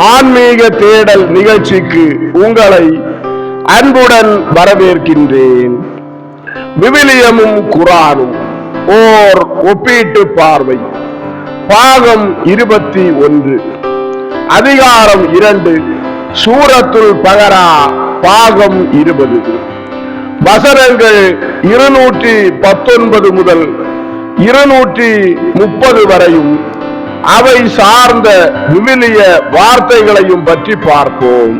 ஆன்மீக தேடல் நிகழ்ச்சிக்கு உங்களை அன்புடன் வரவேற்கின்றேன். விவிலியமும் குர்ஆனும் ஓர் ஒப்பீட்டு பார்வை. பாகம் 21, அதிகாரம் 2, சூரத்துல் பகரா, பாகம் 20, வசனங்கள் 219 முதல் 230 வரையும் அவை சார்ந்த விவிலிய வார்த்தைகளையும் பற்றி பார்ப்போம்.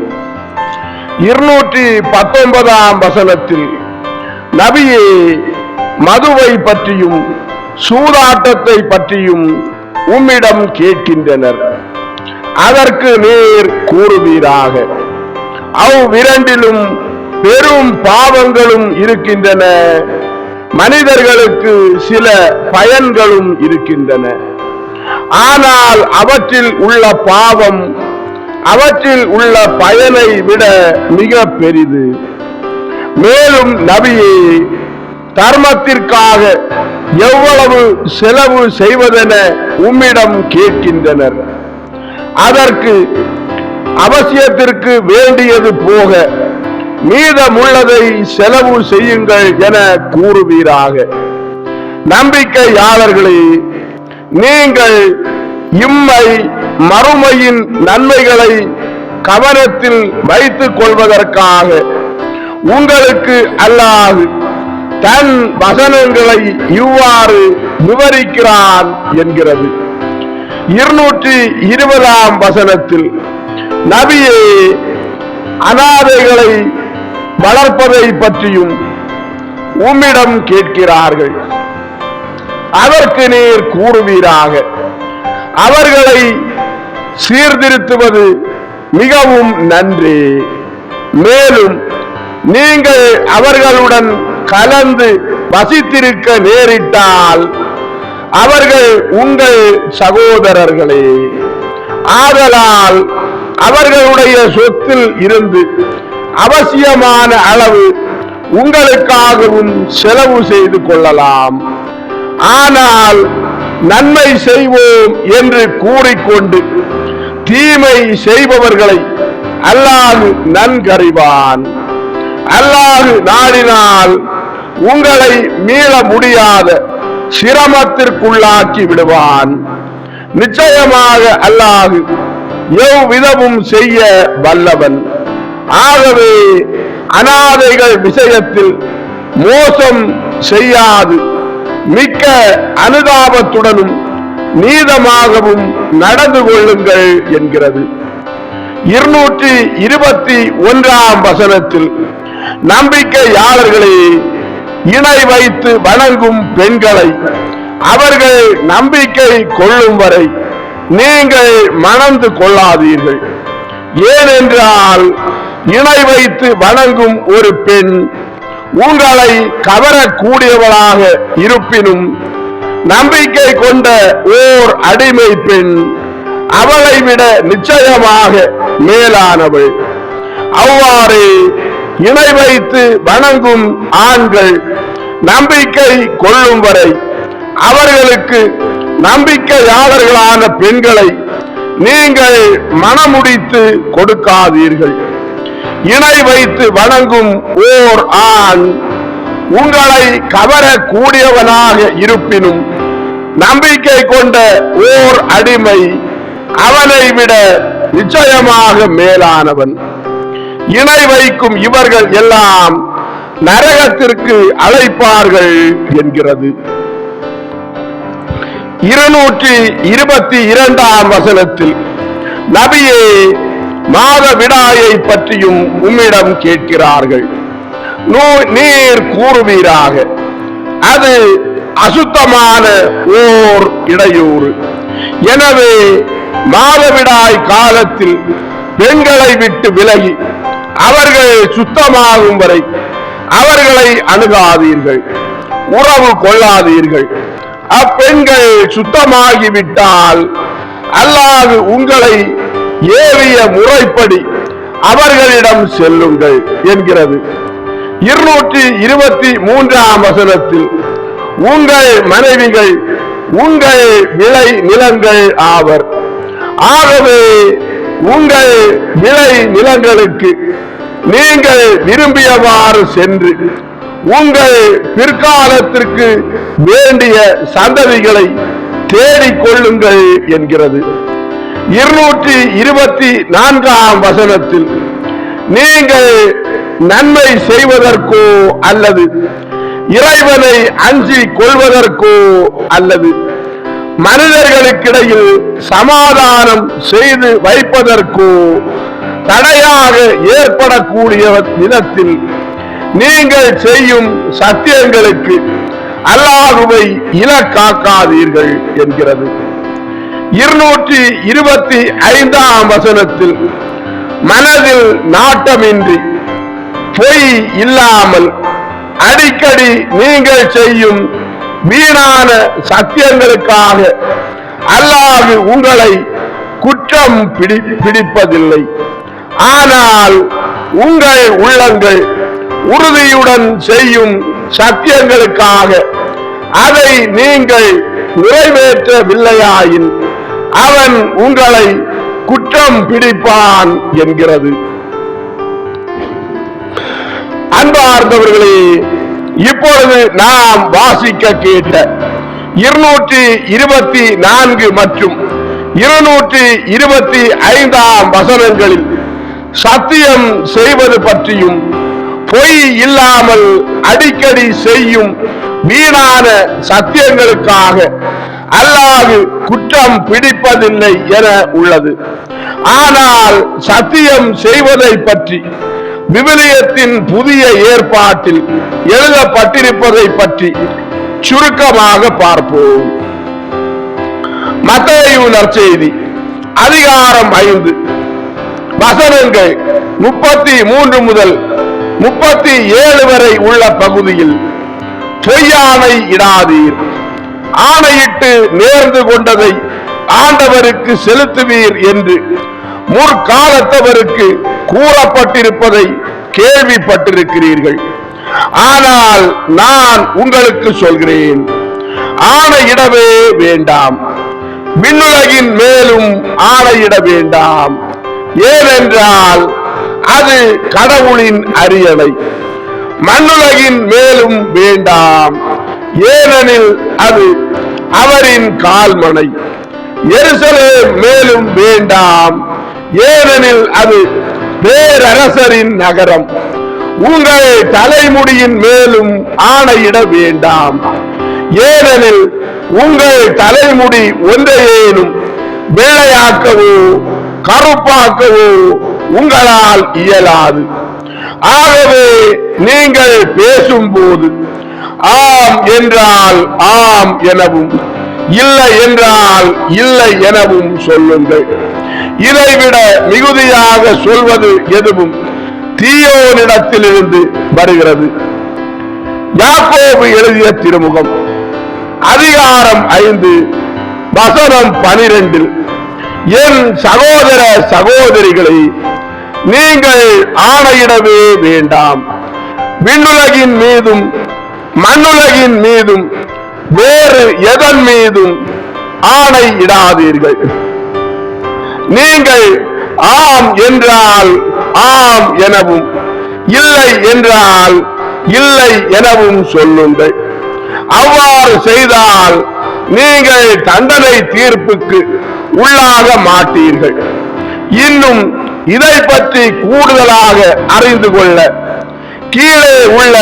219ஆம் வசனத்தில், நபியே, மதுவை பற்றியும் சூதாட்டத்தை பற்றியும் உம்மிடம் கேட்கின்றனர். அதற்கு நீர் கூறுவீராக, அவ்விரண்டிலும் பெரும் பாவங்களும் இருக்கின்றன, மனிதர்களுக்கு சில பயன்களும் இருக்கின்றன. ஆனால் அவற்றில் உள்ள பாவம் அவற்றில் உள்ள பயனை விட மிக பெரிது. மேலும் நபியே, தர்மத்திற்காக எவ்வளவு செலவு செய்வதென உம்மிடம் கேட்கின்றனர். அதற்கு அவசியத்திற்கு வேண்டியது போக மீதமுள்ளதை செலவு செய்யுங்கள் என கூறுவீராக. நம்பிக்கையாளர்களே, நீங்கள் இம்மை மறுமையின் நன்மைகளை கவனத்தில் வைத்துக் கொள்வதற்காக உங்களுக்கு அல்லாஹ் தன் வசனங்களை இவ்வாறு விவரிக்கிறான் என்கிறது. 220ஆம் வசனத்தில், நபியே, அனாதைகளை வளர்ப்பதை பற்றியும் உம்மிடம் கேட்கிறார்கள். அதற்கு நீர் கூறுவீராக, அவர்களை சீர்திருத்துவது மிகவும் நன்றே. மேலும் நீங்கள் அவர்களுடன் கலந்து வசித்திருக்க நேரிட்டால் அவர்கள் உங்கள் சகோதரர்களே. ஆதலால் அவர்களுடைய சொத்தில் இருந்து அவசியமான அளவு உங்களுக்காகவும் செலவு செய்து கொள்ளலாம். ஆனால் நன்மை செய்வோம் என்று கூறிக்கொண்டு தீமை செய்பவர்களை அல்லாஹ் நன்கறிவான். அல்லாஹ் நாடினால் உங்களை மீள முடியாத சிரமத்திற்குள்ளாக்கி விடுவான். நிச்சயமாக அல்லாஹ் எவ்விதமும் செய்ய வல்லவன். ஆகவே அனாதைகள் விஷயத்தில் மோசம் செய்யாது மிக்க அனுதாபத்துடனும் நீதமாகவும் நடந்து கொள்ளுங்கள் என்கிறது. 221ஆம் வசனத்தில், நம்பிக்கையாளர்களே, இணை வைத்து வணங்கும் பெண்களை அவர்கள் நம்பிக்கை கொள்ளும் வரை நீங்கள் மணந்து கொள்ளாதீர்கள். ஏனென்றால் இணை வைத்து வணங்கும் ஒரு பெண் உங்களை கவரக்கூடியவளாக இருப்பினும் நம்பிக்கை கொண்ட ஓர் அடிமை பெண் அவளை விட நிச்சயமாக மேலானவள். அவ்வாறு இணை வைத்து வணங்கும் ஆண்கள் நம்பிக்கை கொள்ளும் வரை அவர்களுக்கு நம்பிக்கையாளர்களான பெண்களை நீங்கள் மணமுடித்து கொடுக்காதீர்கள். இணை வைத்து வணங்கும் ஓர் ஆண் உங்களை கவரக்கூடியவனாக இருப்பினும் நம்பிக்கை கொண்ட ஓர் அடிமை அவனை விட நிச்சயமாக மேலானவன். இணை வைக்கும் இவர்கள் எல்லாம் நரகத்திற்கு அழைப்பார்கள் என்கிறது. 222ஆம் வசனத்தில், நபியே, மாதவிடாயை பற்றியும் உம்மிடம் கேட்கிறார்கள். நீர் கூறுவீராக, அது அசுத்தமான ஓர் இடையூறு. எனவே மாதவிடாய் காலத்தில் பெண்களை விட்டு விலகி அவர்கள் சுத்தமாகும் வரை அவர்களை அணுகாதீர்கள், உறவு கொள்ளாதீர்கள். அப்பெண்கள் சுத்தமாகிவிட்டால் அல்லாஹ் உங்களை ஏவிய முறைப்படி அவர்களிடம் செல்லுங்கள் என்கிறது. 223ஆம் வசனத்தில், உங்கள் மனைவிகள் உங்கள் விளை நிலங்கள் ஆவர். ஆகவே உங்கள் விளை நிலங்களுக்கு நீங்கள் விரும்பியவாறு சென்று உங்கள் பிற்காலத்திற்கு வேண்டிய சந்ததிகளை தேடிக்கொள்ளுங்கள் என்கிறது. 224ஆம் வசனத்தில் நீங்கள் நன்மை செய்வதற்கோ அல்லது இறைவனை அஞ்சி கொள்வதற்கோ அல்லது மனிதர்களுக்கிடையில் சமாதானம் செய்து வைப்பதற்கோ தடையாக ஏற்படக்கூடிய விதத்தில் நீங்கள் செய்யும் சத்தியங்களுக்கு அல்லாஹ்வை இலக்காக்காதீர்கள் என்கிறது. 225ஆம் வசனத்தில் மனதில் நாட்டமின்றி பொய் இல்லாமல் அடிக்கடி நீங்கள் செய்யும் வீணான சத்தியங்களுக்காக அல்லாஹ் உங்களை குற்றம் பிடிப்பதில்லை. ஆனால் உங்கள் உள்ளங்கள் உறுதியுடன் செய்யும் சத்தியங்களுக்காக அதை நீங்கள் நிறைவேற்றவில்லையாயின் அவன் உங்களை குற்றம் பிடிப்பான் என்கிறது. அன்பார்ந்தவர்களே, இப்பொழுது நாம் வாசிக்க கேட்ட 224 மற்றும் 225ஆம் வசனங்களில் சத்தியம் செய்வது பற்றியும் பொய் இல்லாமல் அடிக்கடி செய்யும் வீணான சத்தியங்களுக்காக அல்லாஹ் குற்றம் பிடிப்பதில்லை என உள்ளது. ஆனால் சத்தியம் செய்வதை பற்றி விவிலியத்தின் புதிய ஏற்பாட்டில் எழுதப்பட்டிருப்பதை பற்றி சுருக்கமாக பார்ப்போம். மத்தேயு நற்செய்தி அதிகாரம் 5 வசனங்கள் 33 முதல் 37 வரை உள்ள பகுதியில் பொய்யானை இடாதீர், ஆணையிட்டு நேர்ந்து கொண்டதை ஆண்டவருக்கு செலுத்துவீர் என்று முற்காலத்தவருக்கு கூறப்பட்டிருப்பதை கேள்விப்பட்டிருக்கிறீர்கள். ஆனால் நான் உங்களுக்கு சொல்கிறேன், ஆணையிடவே வேண்டாம், விண்ணுலகின் மேலும் ஆணையிட வேண்டாம். ஏனென்றால் அது கடவுளின் அரியணை. மண்ணுலகின் மேலும் வேண்டாம், ஏனெனில் அது அவரின் கால்மனை. எருசலேம் மேலும் வேண்டாம், ஏனெனில் அது பேரரசரின் நகரம். உங்கள் தலைமுடியின் மேலும் ஆணையிட வேண்டாம், ஏனெனில் உங்கள் தலைமுடி ஒன்றையேனும் வெள்ளையாக்கவோ கருப்பாக்கவோ உங்களால் இயலாது. ஆகவே நீங்கள் பேசும்போது ஆம் என்றால் ஆம் எனவும் இல்லை என்றால் இல்லை எனவும் சொல்லுங்கள். இதைவிட மிகுதியாக சொல்வது எதுவும் தீயோனிடத்திலிருந்து வருகிறது. யாக்கோபு எழுதிய திருமுகம் அதிகாரம் 5 வசனம் 12 என் சகோதர சகோதரிகளை, நீங்கள் ஆணையிடவே வேண்டாம், விண்ணுலகின் மீதும் மண்ணுலகின் மீதும் வேறு எதன் மீதும் ஆணையிடாதீர்கள். நீங்கள் ஆம் என்றால் ஆம் எனவும் இல்லை என்றால் இல்லை எனவும் சொல்லுங்கள். அவ்வாறு செய்தால் நீங்கள் தண்டனை தீர்ப்புக்கு உள்ளாக மாட்டீர்கள். இன்னும் இதை பற்றி கூடுதலாக அறிந்து கொள்ள கீழே உள்ள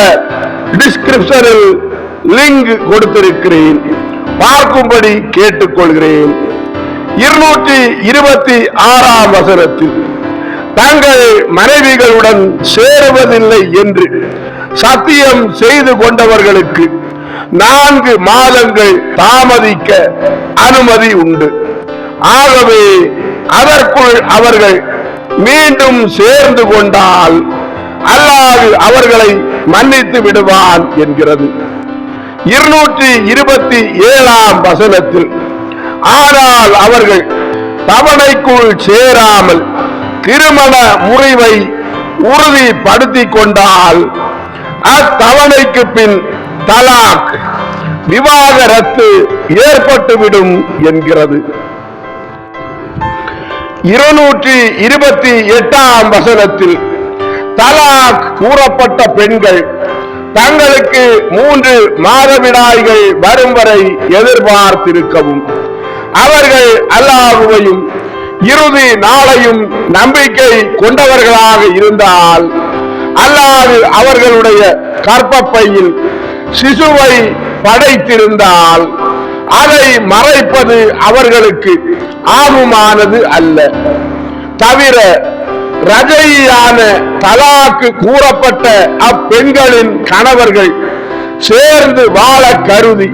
டிஸ்கிரிப்ஷனில் லிங்க் கொடுத்திருக்கிறேன், பார்க்கும்படி கேட்டுக்கொள்கிறேன். 226ஆம் வசனத்தில் தங்கள் மனைவிகளுடன் சேருவதில்லை என்று சத்தியம் செய்து கொண்டவர்களுக்கு 4 மாதங்கள் தாமதிக்க அனுமதி உண்டு. ஆகவே அதற்குள் அவர்கள் மீண்டும் சேர்ந்து கொண்டால் அல்லாஹ் அவர்களை மன்னித்து விடுவான் என்கிறது. 227ஆம் வசனத்தில் ஆனால் அவர்கள் தவணைக்குள் சேராமல் திருமண முறிவை உறுதிப்படுத்திக் கொண்டால் அத்தவணைக்கு பின் தலாக் விவாகரத்து ஏற்பட்டுவிடும் என்கிறது. 228ஆம் வசனத்தில் தலாக் கூறப்பட்ட பெண்கள் தங்களுக்கு 3 மாதவிடாய்கள் வரும் வரை எதிர்பார்த்திருக்கவும் அவர்கள் அல்லாஹ்வையும் இறுதி நாளையும் நம்பிக்கை கொண்டவர்களாக இருந்தால் அல்லாஹ் அவர்களுடைய கர்ப்பப்பையில் சிசுவை படைத்திருந்தால் அதை மறைப்பது அவர்களுக்கு ஆகுமானது அல்ல. தவிர ரஜையான தலாக்கு கூறப்பட்ட அப்பெண்களின் கணவர்கள் சேர்ந்து வாழ கருதி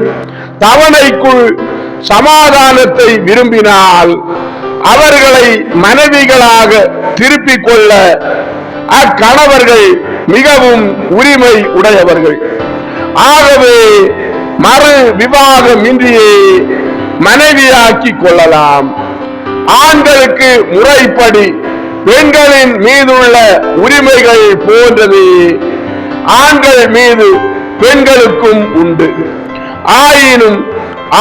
தவணைக்குள் சமாதானத்தை விரும்பினால் அவர்களை மனைவிகளாக திருப்பிக் கொள்ள அக்கணவர்கள் மிகவும் உரிமை உடையவர்கள். ஆகவே மறு விவாதமின்றியே மனைவியாக்கிக் கொள்ளலாம். ஆண்களுக்கு முறைப்படி பெண்களின் மீதுள்ள உரிமைகள் போன்றது ஆண்கள் மீது பெண்களுக்கும் உண்டு. ஆயினும்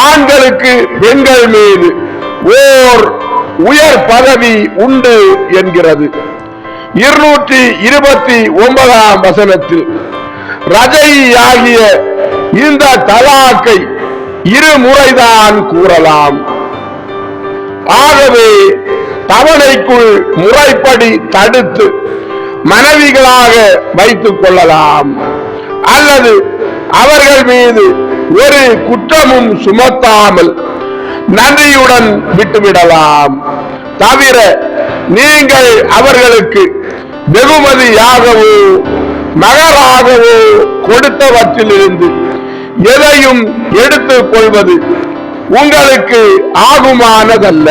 ஆண்களுக்கு பெண்கள் மீது ஓர் உயர் பதவி உண்டு என்கிறது. 229ஆம் வசனத்தில் ரஜையாகிய இந்த தலாக்கை 2 முறைதான் கூறலாம். ஆகவே தவணைக்குள் முறைப்படி தடுத்து மனைவிகளாக வைத்துக் கொள்ளலாம் அல்லது அவர்கள் மீது ஒரு குற்றமும் சுமத்தாமல் நன்றியுடன் விட்டுவிடலாம். தவிர நீங்கள் அவர்களுக்கு வெகுமதியாகவோ மகராகவோ கொடுத்தவற்றிலிருந்து எதையும் எடுத்துக் கொள்வது உங்களுக்கு ஆகுமானதல்ல.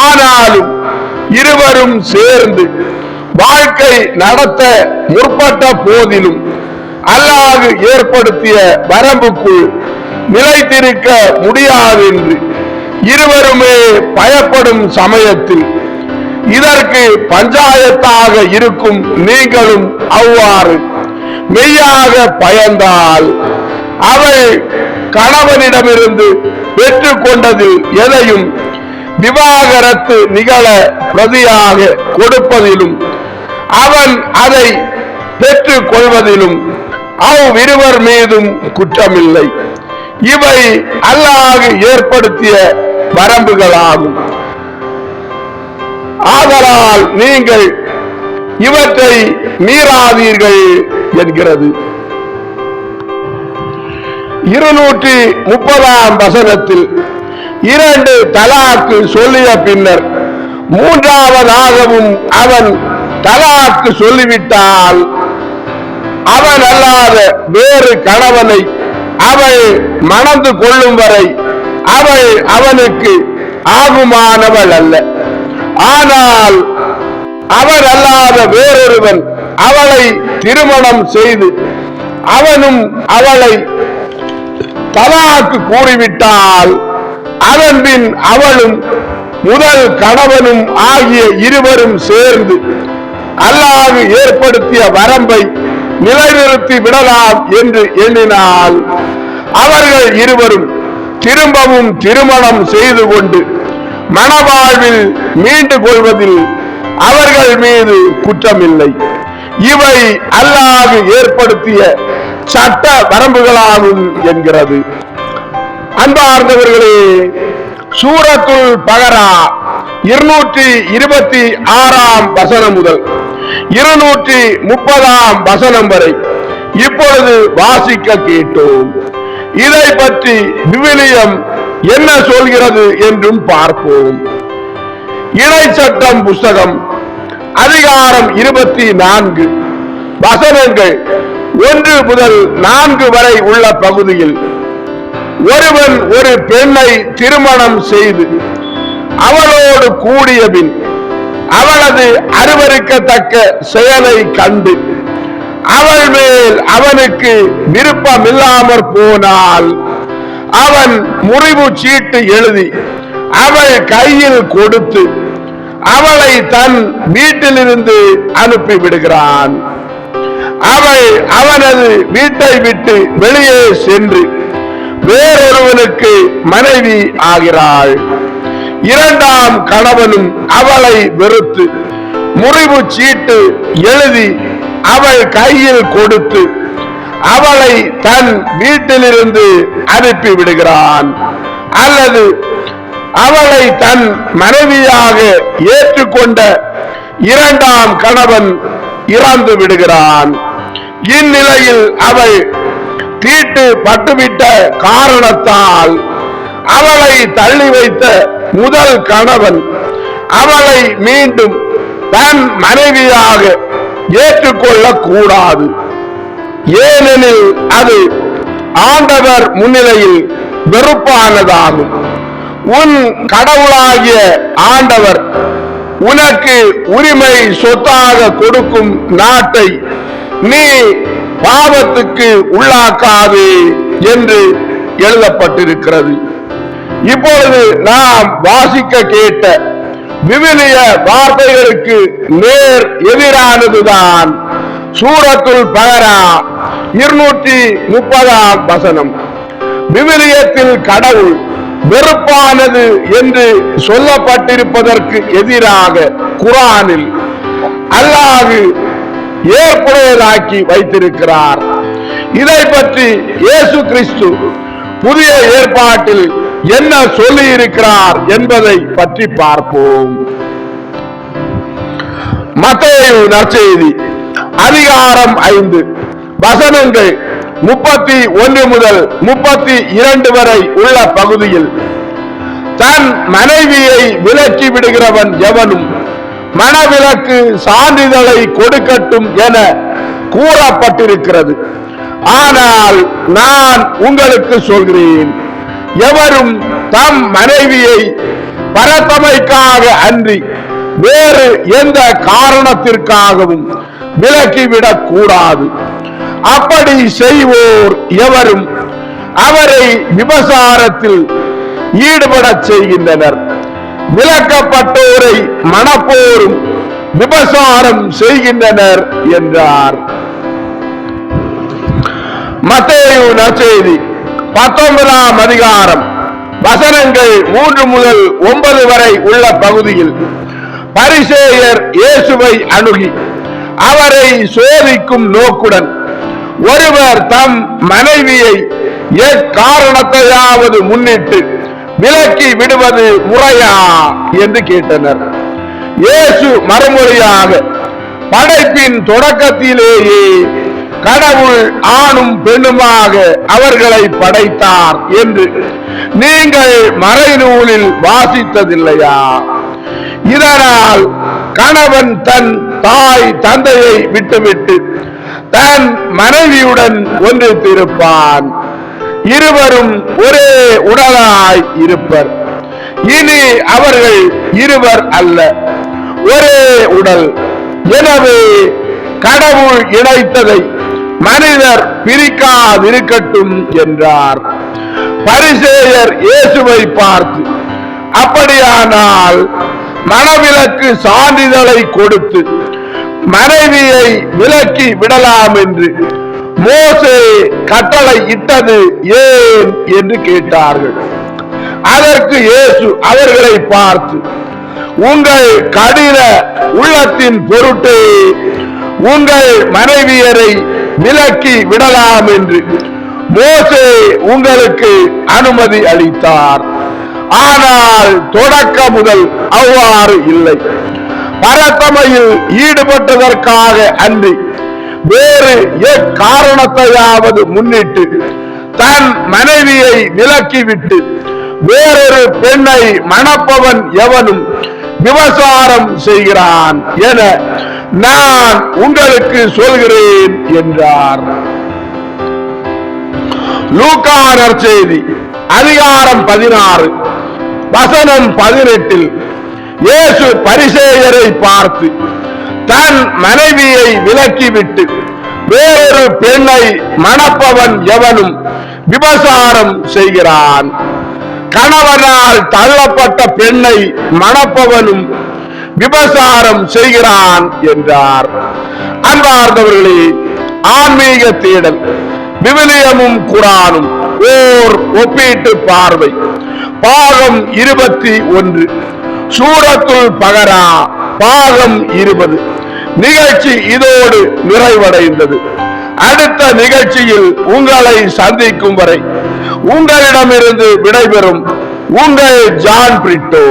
ஆனாலும் இருவரும் சேர்ந்து வாழ்க்கை நடத்த முற்பட்ட போதிலும் அல்லாஹ் ஏற்படுத்திய வரம்புக்குள் நிலைத்திருக்க முடியாதென்று இருவருமே பயப்படும் சமயத்தில் இதற்கு பஞ்சாயத்தாக இருக்கும் நீங்களும் அவ்வாறு மெய்யாக பயந்தால் அவள் கணவனிடமிருந்து பெற்றுக் கொண்டதில் எதையும் விவாகரத்து நிகழ பிரதியாக கொடுப்பதிலும் அவன் அதை பெற்றுக் கொள்வதிலும் அவ்விருவர் மீதும் குற்றமில்லை. இவை அல்லாஹ் ஏற்படுத்திய வரம்புகளாகும். ஆதலால் நீங்கள் இவற்றை மீறாதீர்கள் என்கிறது. 230ஆம் வசனத்தில் 2 தலாக்கு சொல்லிய பின்னர் 3ஆவதாகவும் அவன் தலாக்கு சொல்லிவிட்டால் அவன் அல்லாத வேறு கணவனை அவள் மணந்து கொள்ளும் வரை அவள் அவனுக்கு ஆகுமானவள் அல்ல. ஆனால் அவர் அல்லாத வேறொருவன் அவளை திருமணம் செய்து அவனும் அவளை தலாக்கு கூறிவிட்டால் அதன் பின் அவளும் முதல் கணவனும் ஆகிய இருவரும் சேர்ந்து அல்லாஹ் ஏற்படுத்திய வரம்பை நிலைநிறுத்தி விடலாம் என்று எண்ணினால் அவர்கள் இருவரும் திரும்பவும் திருமணம் செய்து கொண்டு மணவாழ்வில் மீண்டு கொள்வதில் அவர்கள் மீது குற்றமில்லை. இவை அல்லாஹ் ஏற்படுத்திய சட்ட வரம்புகளாகும் என்கிறது. அன்பார்ந்தவர்களே, சூரத்துல் பகரா 226ஆம் வசனம் முதல் 230ஆம் வசனம் வரை இப்பொழுது வாசிக்க கேட்டோம். இதை பற்றி விவிலியம் என்ன சொல்கிறது என்றும் பார்ப்போம். இணைச்சட்டம் புஸ்தகம் அதிகாரம் 24 வசனங்கள் 1 முதல் 4 வரை உள்ள பகுதியில் ஒருவன் ஒரு பெண்ணை திருமணம் செய்து அவளோடு கூடியபின் அவளது அருவருக்கத்தக்க செயலை கண்டு அவள் மேல் அவனுக்கு விருப்பமில்லாமற் போனால் அவன் முறிவு சீட்டு எழுதி அவள் கையில் கொடுத்து அவளை தன் வீட்டிலிருந்து அனுப்பி விடுகிறான். அவள் அவனது வீட்டை விட்டு வெளியே சென்று வேறொருவனுக்கு மனைவி ஆகிறாள். இரண்டாம் கணவனும் அவளை வெறுத்து முறிவு சீட்டு எழுதி அவள் கையில் கொடுத்து அவளை தன் வீட்டிலிருந்து அனுப்பி விடுகிறான். அல்லது அவளை தன் மனைவியாக ஏற்றுக்கொண்ட இரண்டாம் கணவன் இறந்து விடுகிறான். இந்நிலையில் அவள் தீட்டு பட்டுவிட்ட காரணத்தால் அவளை தள்ளி வைத்த முதல் கணவன் அவளை மீண்டும் தன் மனைவியாக ஏற்றுக்கொள்ளக் கூடாது. ஏனெனில் அது ஆண்டவர் முன்னிலையில் வெறுப்பானதாகும். உன் கடவுளாகிய ஆண்டவர் உனக்கு உரிமை சொத்தாக கொடுக்கும் நாட்டை நீ பாவத்துக்கு உள்ளாக்காதே என்று எழுதப்பட்டிருக்கிறது. இப்பொழுது நாம் வாசிக்க கேட்ட விவிலிய வார்த்தைகளுக்கு நேர் எதிரானதுதான் சூரத்துல் பகரா 230ஆம் வசனம். விவிலியத்தில் கடவுள் வெறுப்பானது என்று சொல்லப்பட்டிருப்பதற்கு எதிராக குர்ஆனில் அல்லாஹ் ஏற்புடையதாக்கி வைத்திருக்கிறார். இதை பற்றி இயேசு கிறிஸ்து புதிய ஏற்பாட்டில் என்ன சொல்லி இருக்கிறார் என்பதை பற்றி பார்ப்போம். மத்தேயு நற்செய்தி அதிகாரம் 5 வசனங்கள் 31 முதல் 32 வரை உள்ள பகுதியில் தன் மனைவியை விலக்கி விடுகிறவன் எவனும் மணவிலக்கு சான்றிதழை கொடுக்கட்டும் என கூறப்பட்டிருக்கிறது. ஆனால் நான் உங்களுக்கு சொல்கிறேன், எவரும் தம் மனைவியை பரத்தமைக்காக அன்றி வேறு எந்த காரணத்திற்காகவும் விலக்கிவிடக் கூடாது. அப்படி செய்வோர் எவரும் அவரை விபசாரத்தில் ஈடுபடச் செய்கின்றனர். விலக்கப்பட்டோரை மணப்போரும் விபசாரம் செய்கின்றனர் என்றார். மத்தேயு நற்செய்தி 19ஆம் அதிகாரம் வசனங்கள் 3 முதல் 9 வரை உள்ள பகுதியில் பரிசேயர் இயேசுவை அணுகி அவரை சோதிக்கும் நோக்குடன் ஒருவர் தம் மனைவியை எக்காரணத்தையாவது முன்னிட்டு விலக்கி விடுவது முறையா என்று கேட்டனர். இயேசு மறுமொழியாக, படைப்பின் தொடக்கத்திலேயே கடவுள் ஆணும் பெண்ணுமாக அவர்களை படைத்தார் என்று நீங்கள் மறைநூலில் வாசித்ததில்லையா? இதனால் கணவன் தன் தாய் தந்தையை விட்டுவிட்டு தன் மனைவியுடன் ஒன்றித்திருப்பான், இருவரும் ஒரே உடலாய் இருப்பர். இனி அவர்கள் இருவர் அல்ல, ஒரே உடல். எனவே கடவுள் இணைத்ததை மனிதர் பிரிக்காதிருக்கட்டும் என்றார். பரிசேயர் இயேசுவை பார்த்து, அப்படியானால் மணவிலக்கு சான்றிதழை கொடுத்து மனைவியை விலக்கி விடலாம் என்று மோசே கட்டளை இட்டது ஏன் என்று கேட்டார்கள். அதற்கு இயேசு அவர்களை பார்த்து, உங்கள் கடின உள்ளத்தின் பொருட்டே உங்கள் மனைவியரை விலக்கி விடலாம் என்று மோசே உங்களுக்கு அனுமதி அளித்தார். ஆனால் தொடக்க முதல் அவ்வாறு இல்லை. பரத்தமையில் ஈடுபட்டதற்காக அன்றி வேறு எக்காரணத்தையாவது முன்னிட்டு தன் மனைவியை விலக்கிவிட்டு வேறொரு பெண்ணை மணப்பவன் எவனும் விபசாரம் செய்கிறான் என நான் உங்களுக்கு சொல்கிறேன் என்றார். லூக்கா நற்செய்தி அதிகாரம் 16 வசனம் 18 இயேசு பரிசேயரை பார்த்து, தன் மனைவியை விலக்கிவிட்டு வேறொரு பெண்ணை மணப்பவன் எவனும் விபசாரம் செய்கிறான், கணவனால் தள்ளப்பட்ட பெண்ணை மணப்பவனும் விபசாரம் செய்கிறான் என்றார். அன்பார்ந்தவர்களே, ஆன்மீக தேடல் விவிலியமும் குர்ஆனும் ஓர் ஒப்பீட்டு பார்வை. பாகம் 21, சூரத்துல் பகரா பாகம் 20. நிகழ்ச்சி இதோடு நிறைவடைந்தது. அடுத்த நிகழ்ச்சியில் உங்களை சந்திக்கும் வரை உங்களிடமிருந்து விடைபெறும் உங்கள் ஜான் பிரிட்டோ.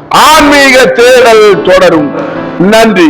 ஆன்மீக தேடல் தொடரும். நன்றி.